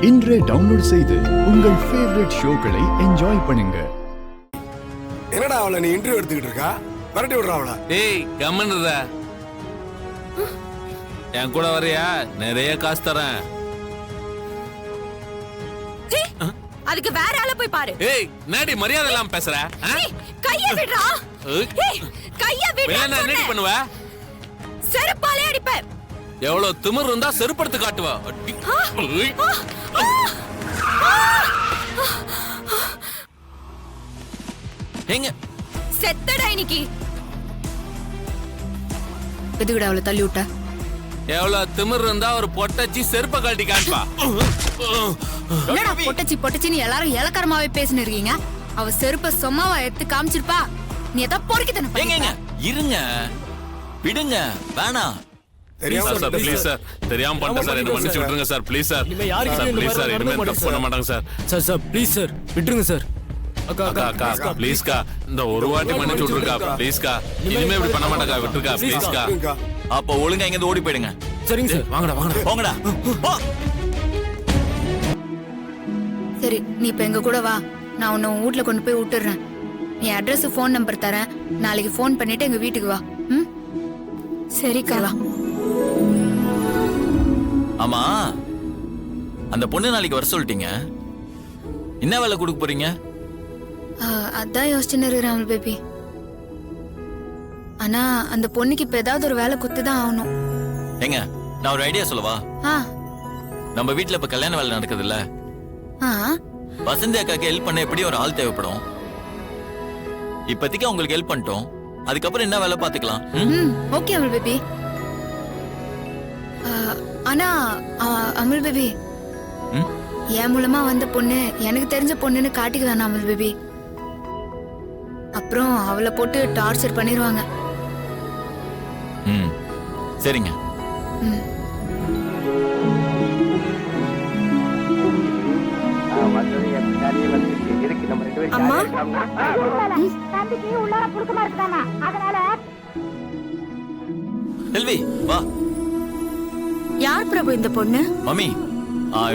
இன்றே டவுன்லோட் செய்து உங்கள் ஃபேவரட் ஷோக்களை என்ஜாய் பண்ணுங்க. என்னடா அவளை நீ இன்டர்வியூ எடுத்துக்கிட்டு இருக்கா? விரட்டி விடுறா அவளை. ஏய் கம்மன்டா, என் கூட வரையா? நிறைய காசு தரேன். அதுக்கு வேற ஆள போய் பாரு. ஏய் நாடி மரியாதை இல்லாம பேசுற? கைய விடுறா. ஏய் கைய விடுறா. என்ன என்னடி பண்ணுவ? செருப்பாலே அடிப்பேன். எவ்வளவு திமிரு இருந்தா செருப்படுத்து காட்டுவா. எங்க செத்தடா இன்னைக்கு. எதுக்குடா அவளை தள்ளி விட்ட? எவ்வளவு திமிரு இருந்தா ஒரு பொட்டச்சி செருப்ப கழட்டி காட்டுவா. என்னடா பொட்டச்சி பொட்டச்சின்னு எல்லாரும் இலக்காரமாவே பேசின்னு இருக்கீங்க? அவ செருப்ப சொம்மாவா எடுத்து காமிச்சிருப்பா. நீ ஏதோ பொறுக்கி தானே எங்க இருங்க, விடுங்க, வேணாம். சார் ப்ளீஸ் சார், தெரியாம பண்ணிட்டேன் சார், என்ன மன்னிச்சு விட்டுருங்க sir please sir. Sir please sir, இனிமே தப்பு பண்ண மாட்டாங்க sir. Sir sir please sir விட்டுருங்க சார். அக்கா அக்கா அக்கா ப்ளீஸ்க்கா, இந்த ஒரு வாட்டி மன்னிச்சு விட்டுருக்கா ப்ளீஸ்க்கா. இனிமே இப்படி பண்ண மாட்டாக்கா, விட்டுருக்கா ப்ளீஸ்க்கா. அப்ப ஒழுங்கா இங்க ஓடி போயிடுங்க. சரிங்க சார். வாங்கடா வாங்கடா போங்கடா. சரி, நீ இப்ப எங்க கூட வா. நான் உன்னை உன் வீட்ல கொண்டு போய் விட்டுறேன். நீ அட்ரஸ் ஃபோன் நம்பர் தரேன். நாளைக்கு ஃபோன் பண்ணிட்டு எங்க வீட்டுக்கு வா. ம் சரிக்கா. வா. ஆமா, அந்த பொண்ணு நாளைக்கு வர சொல்லிட்டீங்க. என்ன வேலை கொடுக்க போறீங்க? அதான் யோசிச்சுன்னு இருக்கிறேன் பேபி. ஆனா அந்த பொண்ணுக்கு இப்ப ஏதாவது ஒரு வேலை குத்துதான் ஆகணும். ஏங்க, நான் ஒரு ஐடியா சொல்லவா? நம்ம வீட்ல இப்ப கல்யாண வேலை நடக்குது இல்ல? வசந்தி அக்காக்கு ஹெல்ப் பண்ண எப்படி ஒரு ஆள் தேவைப்படும். இப்போதைக்கு உங்களுக்கு ஹெல்ப் பண்ணிட்டோம், அதுக்கப்புறம் என்ன வேலை பாத்துக்கலாம். Okay Amul baby. ஆனா அமுல் பேபி, என் மூலமா வந்த பொண்ணு எனக்கு தெரிஞ்ச பொண்ணுன்னு காட்டிக்க வேணாம் அமுல் பேபி. அப்புறம் அவளை போட்டு டார்ச்சர் பண்ணிடுவாங்க. சரிங்க. அம்மா செல்வி வா. யார் பிரபு இந்த பொண்ணு? மம்மி,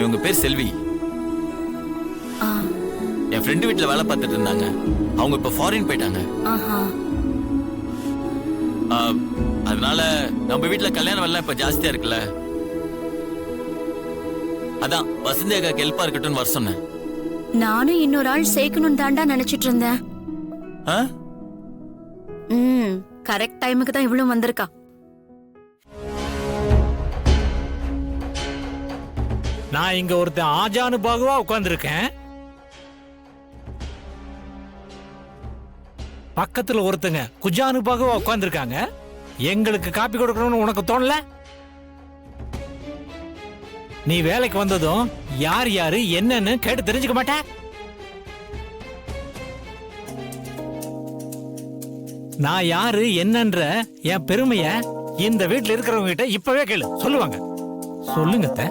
இவங்க பேர் செல்வி. என் ஃப்ரெண்டு வீட்டுல வேலை பார்த்துட்டு இருந்தாங்க. அவங்க இப்ப ஃபாரின் போயிட்டாங்க. அதனால நம்ம வீட்டுல கல்யாண வேலை இப்ப ஜாஸ்தியா இருக்குல்ல, அதான் வசந்தி அக்காக்கு ஹெல்ப்பா இருக்கட்டும்னு வர சொன்னேன். நானும் இன்னொரு ஆள் சேர்க்கணும் தாண்டா நினைச்சிட்டு இருந்தேன். கரெக்ட் டைமுக்கு தான் இவ்வளவு வந்திருக்கா. நான் இங்க ஒருத்தன் ஆஜானு பாகுவா உட்கார்ந்துருக்கேன். பக்கத்துல ஒருத்தங்க குஜானு பாகுவா உட்கார்ந்துருக்காங்க. எங்களுக்கு காப்பி கொடுக்கணும்னு உனக்கு தோணல? நீ வேலைக்கு வந்ததும் யார் யாரு என்னன்னு கேட்டு தெரிஞ்சுக்க மாட்ட? நான் யாரு என்னன்ற என் பெருமைய இந்த வீட்டுல இருக்கிறவங்க கிட்ட இப்பவே கேளு, சொல்லுவாங்க. சொல்லுங்க அத்தை.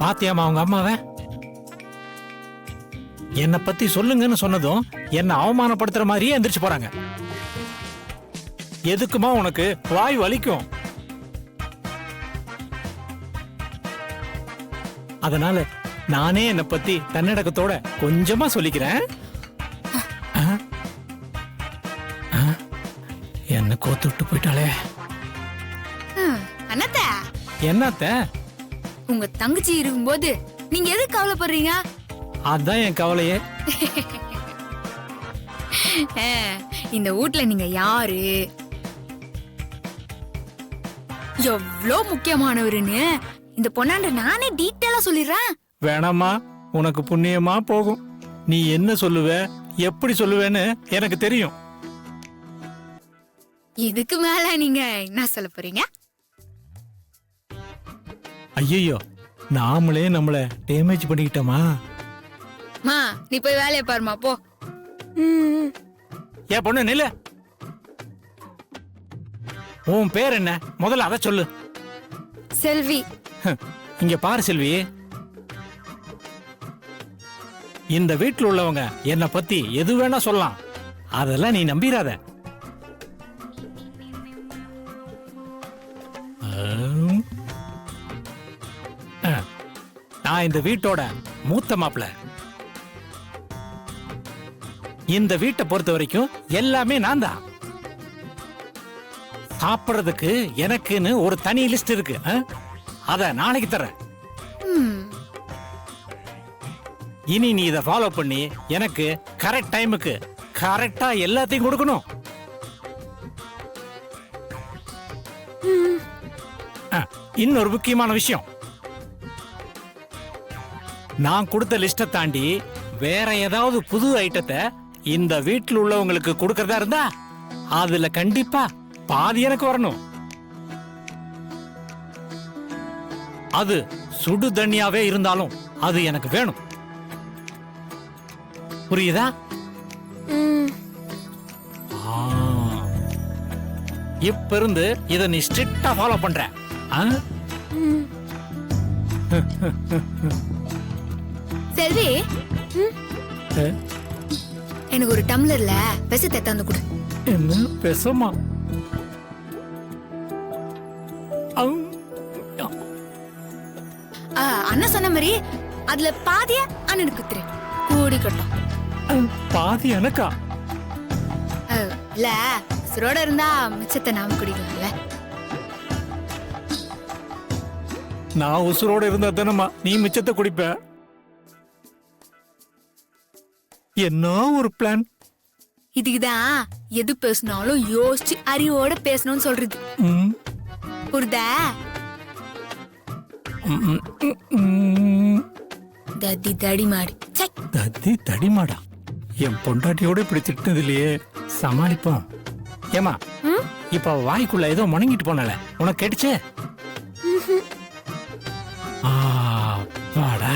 பாத்தியாமா அவங்க அம்மாவை? என்னை பத்தி சொல்லுங்கன்னு சொன்னதும் என்ன அவமானப்படுத்துற மாதிரியே எந்திரிச்சு போறாங்க. எதுக்குமா உனக்கு வாய் வலிக்கும்? அதனால நானே என்னை பத்தி தன்னடக்கத்தோட கொஞ்சமா சொல்லிக்கிறேன். என்ன கோத்து விட்டு போயிட்டாளே. அண்ணாத்த, என்னத்த? உங்க தங்கச்சி இருக்கும்போது நீங்க எதுக்கு கவலைப்படுறீங்க? அதான் என் கவலையே. இந்த வீட்ல நீங்க யாரு, எவ்வளோ முக்கியமானவருன்னு இந்த பொண்ணாண்ட நானே டீட்டெயிலா சொல்லிடுறேன். வேணாமா, உனக்கு புண்ணியமா போகும். நீ என்ன சொல்லுவ, எப்படி சொல்லுவேன்னு எனக்கு தெரியும். இதுக்கு மேல நீங்க என்ன சொல்ல போறீங்க? ஐயோ, நாமளே நம்மள டேமேஜ் பண்ணிக்கிட்டோமா? மா, நீ போய் வேலையை பாருமா போ. ஏன் பொண்ணு நில்லு. உன் பேர் என்ன முதல்ல அத சொல்லு. செல்வி. இங்க பாரு செல்வி, இந்த வீட்டுல உள்ளவங்க என்ன பத்தி எது வேணா சொல்லலாம், அதெல்லாம் நீ நம்பிராத. நான் இந்த வீட்டோட மூத்த மாப்பிள. இந்த வீட்டை பொறுத்த வரைக்கும் எல்லாமே நான் தான். சாப்பிடுறதுக்கு எனக்குன்னு ஒரு தனி லிஸ்ட் இருக்கு, அத நாளைக்கு தரேன். இனி நீ இதை ஃபாலோ பண்ணி எனக்கு கரெக்ட் டைமுக்கு கரெக்டா எல்லாத்தையும் கொடுக்கணும். இன்னொரு முக்கியமான விஷயம், நான் கொடுத்த லிஸ்ட தாண்டி வேற ஏதாவது புது ஐட்டத்தை இந்த வீட்டில் உள்ளவங்களுக்கு கொடுக்கறதா இருந்தா அதுல கண்டிப்பா பாதி எனக்கு வரணும். அது சுடு தண்ணியாவே இருந்தாலும் அது எனக்கு வேணும். புரியுதா? இப்ப இருந்து இத நீ ஸ்ட்ரிக்ட்டா ஃபாலோ பண்ற. செல்வி, எனக்கு ஒரு டம்ளர்ல விஷத்தை தந்து கொடு. என்ன விஷமா? அண்ணன் சொன்ன மாதிரி அதுல பாதிய அண்ணனுக்கு குத்துறேன். கூடிக்கட்டும். பாதி எனக்கா? இல்ல, சுரோட இருந்தா மிச்சத்தை நாம குடிக்கலாம்ல. நான் உசுரோட இருந்தா தானம்மா நீ மிச்சத்தை குடிப்ப. என்ன ஒரு பிளான்! இதுக்குதான் எது பேசினாலும் யோசிச்சு அறிவோட பேசணும்னு சொல்றது. புரியுதா? தத்தி தடிமாடி. தத்தி தடிமாடா? என் பொண்டாட்டியோட இப்படி திட்டினது இல்லையே. சமாளிப்போம். ஏமா, இப்ப வாய்க்குள்ள ஏதோ முணங்கிட்டு போனால, உனக்கு கேட்டுச்சே? வாடா.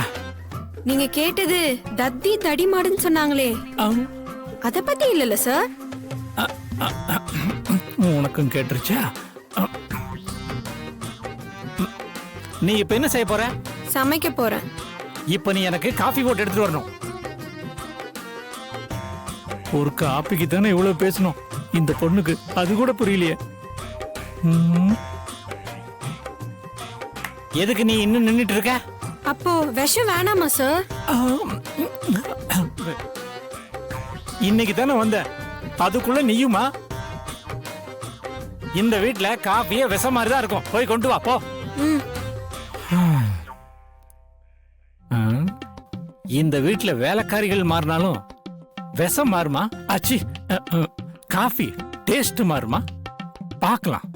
நீங்க கேட்டது தத்தி தடிமாடுன்னு சொன்னாங்களே, அத பத்தி இல்லல்ல சார். உனக்கும் கேட்டுருச்சா? நீ இப்ப என்ன செய்ய போற? சமைக்க போறேன். இப்ப நீ எனக்கு காஃபி போட்டு எடுத்துட்டு வரணும். ஒரு காப்பிக்கு தானே இவ்வளவு பேசணும் இந்த பொண்ணுக்கு, அது கூட புரியலையே. எதுக்கு நீ இன்னும் நின்னுட்டு இருக்க? அப்போ விஷம் வேணாமா சார்? இன்னைக்கு தானே வந்த, அதுக்குள்ள நீயுமா? இந்த வீட்டுல காஃபியே விஷ மாதிரி தான் இருக்கும். போய் கொண்டு வா போ. இந்த வீட்டுல வேலைக்காரிகள் மாறினாலும் விஷம் மாறுமா? அச்சி, காஃபி டேஸ்ட் மாறுமா? பார்க்கலாம்.